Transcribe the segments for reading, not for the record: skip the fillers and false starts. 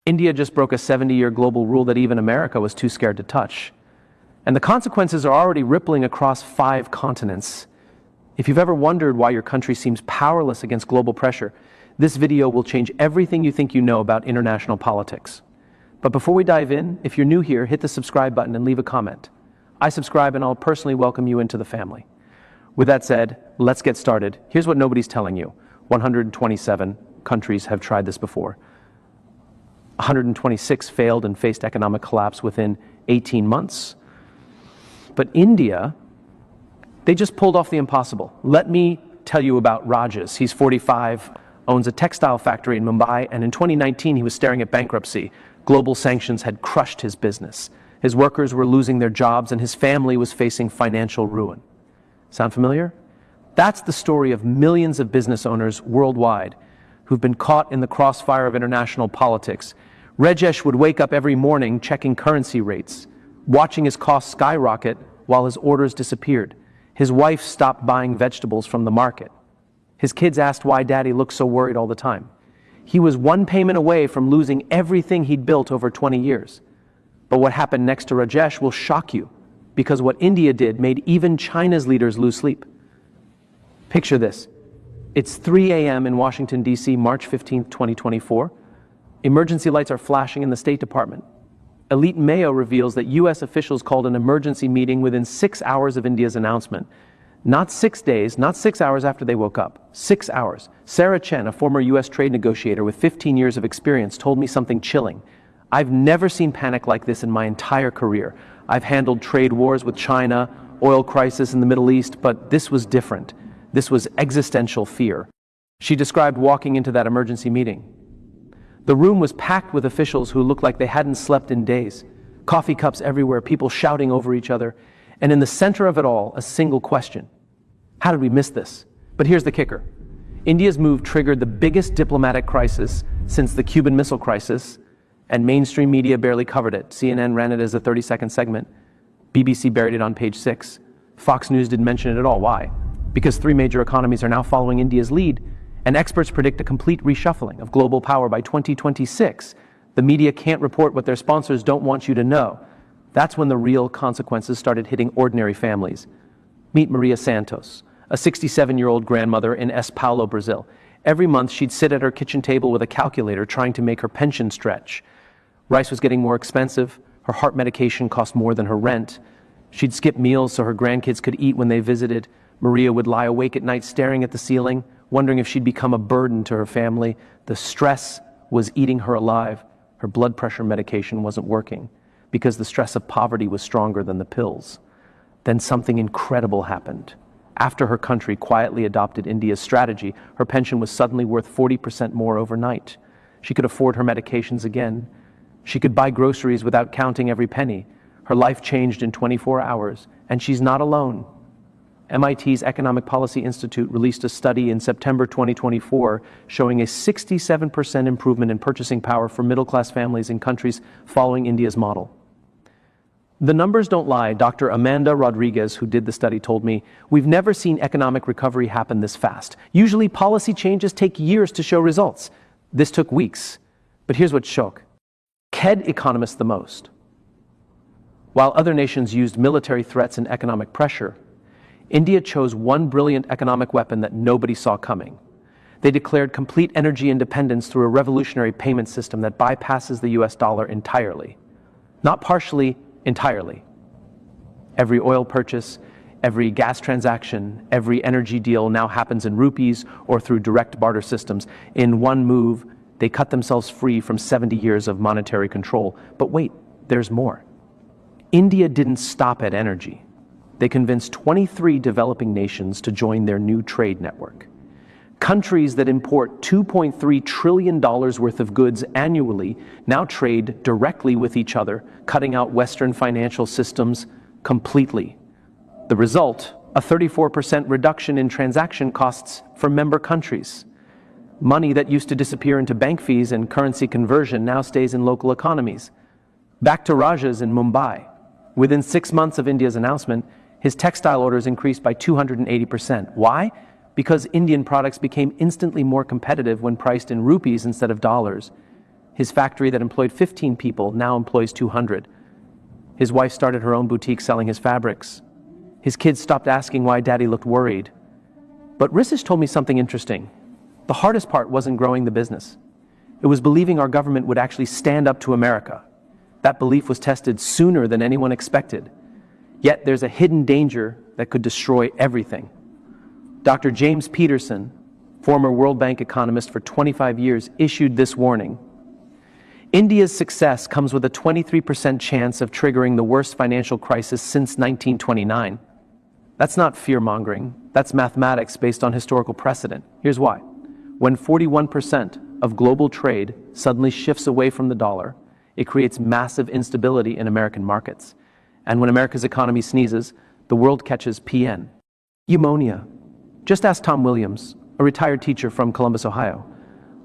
India just broke a 70-year global rule that even America was too scared to touch. And the consequences are already rippling across 5 continents. If you've ever wondered why your country seems powerless against global pressure, this video will change everything you think you know about international politics. But before we dive in, if you're new here, hit the subscribe button and leave a comment. I subscribe and I'll personally welcome you into the family. With that said, let's get started. Here's what nobody's telling you. 127 countries have tried this before. 126 failed and faced economic collapse within 18 months. But India, they just pulled off the impossible. Let me tell you about Rajesh. He's 45, owns a textile factory in Mumbai, and in 2019 he was staring at bankruptcy. Global sanctions had crushed his business. His workers were losing their jobs and his family was facing financial ruin. Sound familiar? That's the story of millions of business owners worldwide who've been caught in the crossfire of international politics. Rajesh would wake up every morning checking currency rates, watching his costs skyrocket while his orders disappeared. His wife stopped buying vegetables from the market. His kids asked why Daddy looked so worried all the time. He was one payment away from losing everything he'd built over 20 years. But what happened next to Rajesh will shock you, because what India did made even China's leaders lose sleep. Picture this. It's 3 a.m. in Washington, D.C., March 15, 2024. Emergency lights are flashing in the State Department. Elite Mayo reveals that U.S. officials called an emergency meeting within 6 hours of India's announcement. Not 6 days, not 6 hours after they woke up. 6 hours. Sarah Chen, a former U.S. trade negotiator with 15 years of experience, told me something chilling. I've never seen panic like this in my entire career. I've handled trade wars with China, oil crisis in the Middle East, but this was different. This was existential fear. She described walking into that emergency meeting. The room was packed with officials who looked like they hadn't slept in days. Coffee cups everywhere, people shouting over each other. And in the center of it all, a single question. How did we miss this? But here's the kicker. India's move triggered the biggest diplomatic crisis since the Cuban Missile Crisis, and mainstream media barely covered it. CNN ran it as a 30-second segment. BBC buried it on page 6. Fox News didn't mention it at all. Why? Because 3 major economies are now following India's lead, and experts predict a complete reshuffling of global power by 2026. The media can't report what their sponsors don't want you to know. That's when the real consequences started hitting ordinary families. Meet Maria Santos, a 67-year-old grandmother in São Paulo, Brazil. Every month she'd sit at her kitchen table with a calculator trying to make her pension stretch. Rice was getting more expensive. Her heart medication cost more than her rent. She'd skip meals so her grandkids could eat when they visited. Maria would lie awake at night staring at the ceiling, wondering if she'd become a burden to her family. The stress was eating her alive. Her blood pressure medication wasn't working because the stress of poverty was stronger than the pills. Then something incredible happened. After her country quietly adopted India's strategy, her pension was suddenly worth 40% more overnight. She could afford her medications again. She could buy groceries without counting every penny. Her life changed in 24 hours, and she's not alone. MIT's Economic Policy Institute released a study in September 2024 showing a 67% improvement in purchasing power for middle-class families in countries following India's model. The numbers don't lie. Dr. Amanda Rodriguez, who did the study, told me, "We've never seen economic recovery happen this fast. Usually policy changes take years to show results. This took weeks." But here's what shook. KED economists the most. While other nations used military threats and economic pressure, India chose one brilliant economic weapon that nobody saw coming. They declared complete energy independence through a revolutionary payment system that bypasses the US dollar entirely. Not partially, entirely. Every oil purchase, every gas transaction, every energy deal now happens in rupees or through direct barter systems. In one move, they cut themselves free from 70 years of monetary control. But wait, there's more. India didn't stop at energy. They convinced 23 developing nations to join their new trade network. Countries that import $2.3 trillion worth of goods annually now trade directly with each other, cutting out Western financial systems completely. The result, a 34% reduction in transaction costs for member countries. Money that used to disappear into bank fees and currency conversion now stays in local economies. Back to Rajesh in Mumbai. Within 6 months of India's announcement, his textile orders increased by 280%. Why? Because Indian products became instantly more competitive when priced in rupees instead of dollars. His factory that employed 15 people now employs 200. His wife started her own boutique selling his fabrics. His kids stopped asking why Daddy looked worried. But Rissish told me something interesting. The hardest part wasn't growing the business. It was believing our government would actually stand up to America. That belief was tested sooner than anyone expected. Yet there's a hidden danger that could destroy everything. Dr. James Peterson, former World Bank economist for 25 years, issued this warning. India's success comes with a 23% chance of triggering the worst financial crisis since 1929. That's not fear-mongering. That's mathematics based on historical precedent. Here's why. When 41% of global trade suddenly shifts away from the dollar, it creates massive instability in American markets. And when America's economy sneezes, the world catches PN. Pneumonia. Just ask Tom Williams, a retired teacher from Columbus, Ohio.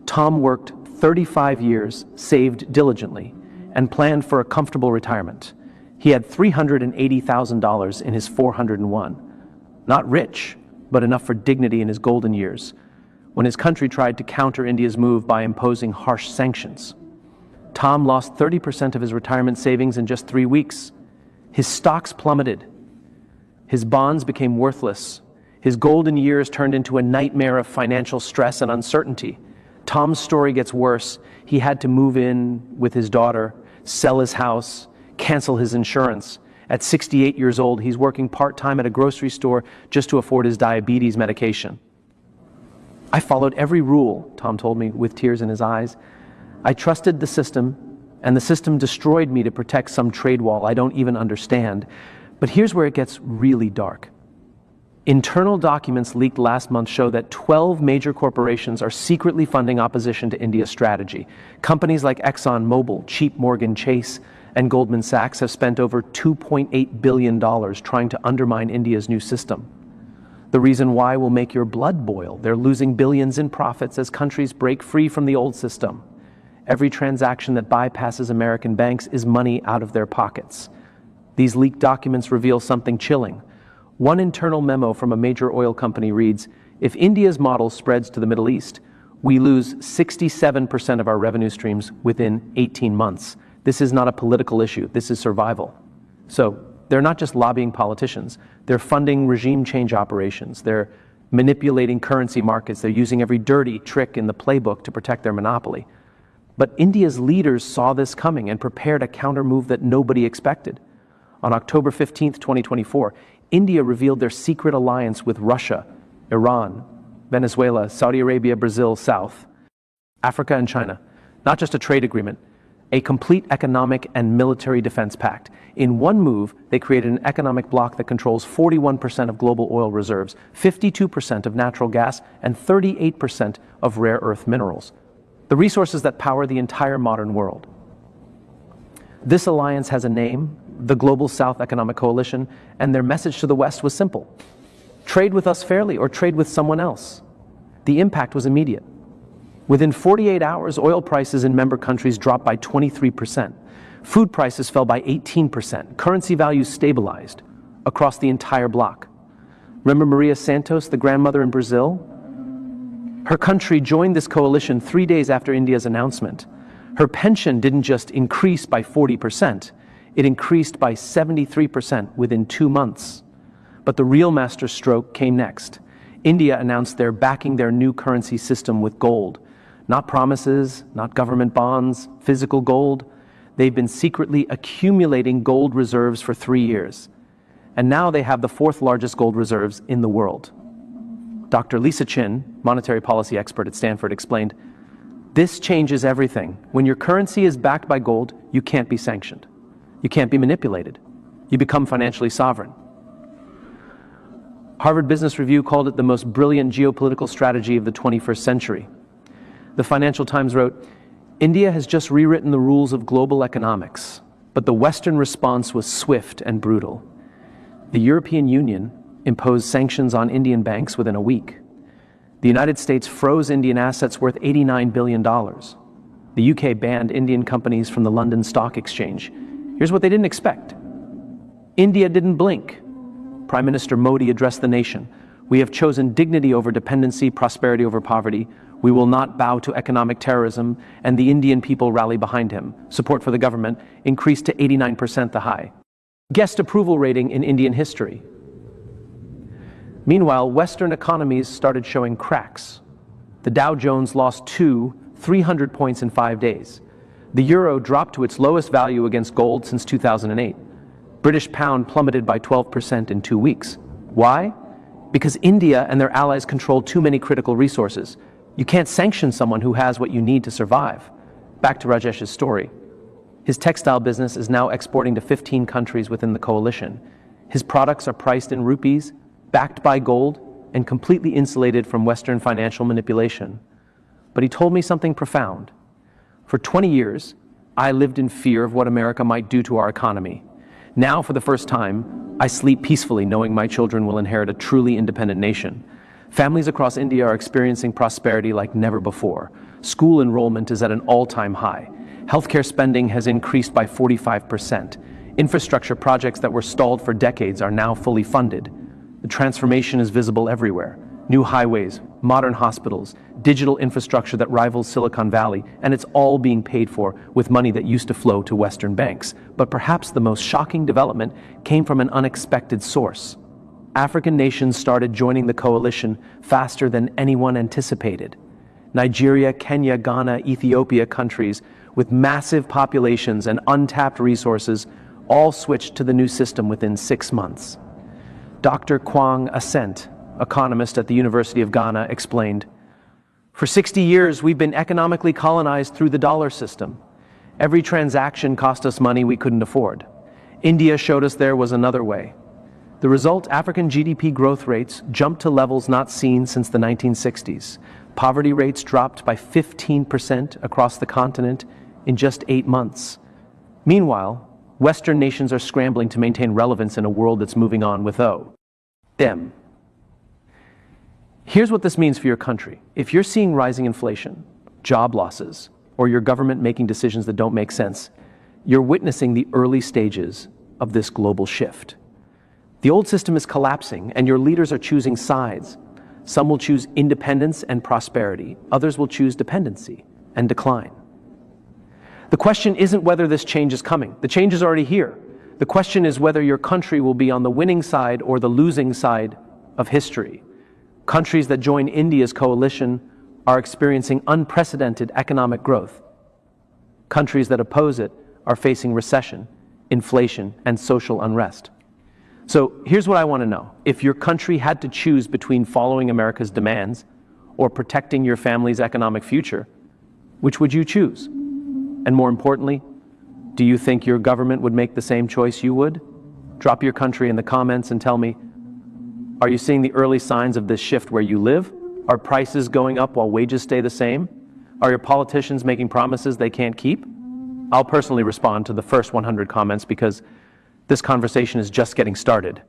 Tom worked 35 years, saved diligently, and planned for a comfortable retirement. He had $380,000 in his 401. Not rich, but enough for dignity in his golden years, when his country tried to counter India's move by imposing harsh sanctions. Tom lost 30% of his retirement savings in just 3 weeks. His stocks plummeted. His bonds became worthless. His golden years turned into a nightmare of financial stress and uncertainty. Tom's story gets worse. He had to move in with his daughter, sell his house, cancel his insurance. At 68 years old, he's working part-time at a grocery store just to afford his diabetes medication. I followed every rule, Tom told me with tears in his eyes. I trusted the system, and the system destroyed me to protect some trade wall I don't even understand. But here's where it gets really dark. Internal documents leaked last month show that 12 major corporations are secretly funding opposition to India's strategy. Companies like ExxonMobil, Cheap Morgan Chase, and Goldman Sachs have spent over $2.8 billion trying to undermine India's new system. The reason why will make your blood boil. They're losing billions in profits as countries break free from the old system. Every transaction that bypasses American banks is money out of their pockets. These leaked documents reveal something chilling. One internal memo from a major oil company reads, if India's model spreads to the Middle East, we lose 67% of our revenue streams within 18 months. This is not a political issue. This is survival. So they're not just lobbying politicians. They're funding regime change operations. They're manipulating currency markets. They're using every dirty trick in the playbook to protect their monopoly. But India's leaders saw this coming and prepared a counter-move that nobody expected. On October 15, 2024, India revealed their secret alliance with Russia, Iran, Venezuela, Saudi Arabia, Brazil, South Africa, and China. Not just a trade agreement, a complete economic and military defense pact. In one move, they created an economic bloc that controls 41% of global oil reserves, 52% of natural gas, and 38% of rare earth minerals, the resources that power the entire modern world. This alliance has a name, the Global South Economic Coalition, and their message to the West was simple. Trade with us fairly or trade with someone else. The impact was immediate. Within 48 hours, oil prices in member countries dropped by 23%. Food prices fell by 18%. Currency values stabilized across the entire bloc. Remember Maria Santos, the grandmother in Brazil? Her country joined this coalition 3 days after India's announcement. Her pension didn't just increase by 40%, it increased by 73% within 2 months. But the real masterstroke came next. India announced they're backing their new currency system with gold. Not promises, not government bonds, physical gold. They've been secretly accumulating gold reserves for 3 years. And now they have the 4th largest gold reserves in the world. Dr. Lisa Chin, monetary policy expert at Stanford, explained, this changes everything. When your currency is backed by gold, you can't be sanctioned. You can't be manipulated. You become financially sovereign. Harvard Business Review called it the most brilliant geopolitical strategy of the 21st century. The Financial Times wrote, India has just rewritten the rules of global economics, but the Western response was swift and brutal. The European Union imposed sanctions on Indian banks within a week. The United States froze Indian assets worth $89 billion. The UK banned Indian companies from the London Stock Exchange. Here's what they didn't expect. India didn't blink. Prime Minister Modi addressed the nation. We have chosen dignity over dependency, prosperity over poverty. We will not bow to economic terrorism, and the Indian people rally behind him. Support for the government increased to 89%, the high guest approval rating in Indian history. Meanwhile, Western economies started showing cracks. The Dow Jones lost 300 points in 5 days. The euro dropped to its lowest value against gold since 2008. British pound plummeted by 12% in 2 weeks. Why? Because India and their allies control too many critical resources. You can't sanction someone who has what you need to survive. Back to Rajesh's story. His textile business is now exporting to 15 countries within the coalition. His products are priced in rupees, backed by gold, and completely insulated from Western financial manipulation. But he told me something profound. For 20 years, I lived in fear of what America might do to our economy. Now, for the first time, I sleep peacefully knowing my children will inherit a truly independent nation. Families across India are experiencing prosperity like never before. School enrollment is at an all-time high. Healthcare spending has increased by 45%. Infrastructure projects that were stalled for decades are now fully funded. The transformation is visible everywhere. New highways, modern hospitals, digital infrastructure that rivals Silicon Valley, and it's all being paid for with money that used to flow to Western banks. But perhaps the most shocking development came from an unexpected source. African nations started joining the coalition faster than anyone anticipated. Nigeria, Kenya, Ghana, Ethiopia, countries with massive populations and untapped resources all switched to the new system within 6 months. Dr. Kwang Ascent, economist at the University of Ghana, explained, "For 60 years, we've been economically colonized through the dollar system. Every transaction cost us money we couldn't afford. India showed us there was another way. The result, African GDP growth rates jumped to levels not seen since the 1960s. Poverty rates dropped by 15% across the continent in just 8 months. Meanwhile, Western nations are scrambling to maintain relevance in a world that's moving on with them. Here's what this means for your country. If you're seeing rising inflation, job losses, or your government making decisions that don't make sense, you're witnessing the early stages of this global shift. The old system is collapsing, and your leaders are choosing sides. Some will choose independence and prosperity. Others will choose dependency and decline. The question isn't whether this change is coming. The change is already here. The question is whether your country will be on the winning side or the losing side of history. Countries that join India's coalition are experiencing unprecedented economic growth. Countries that oppose it are facing recession, inflation, and social unrest. So here's what I want to know. If your country had to choose between following America's demands or protecting your family's economic future, which would you choose? And more importantly, do you think your government would make the same choice you would? Drop your country in the comments and tell me, are you seeing the early signs of this shift where you live? Are prices going up while wages stay the same? Are your politicians making promises they can't keep? I'll personally respond to the first 100 comments because this conversation is just getting started.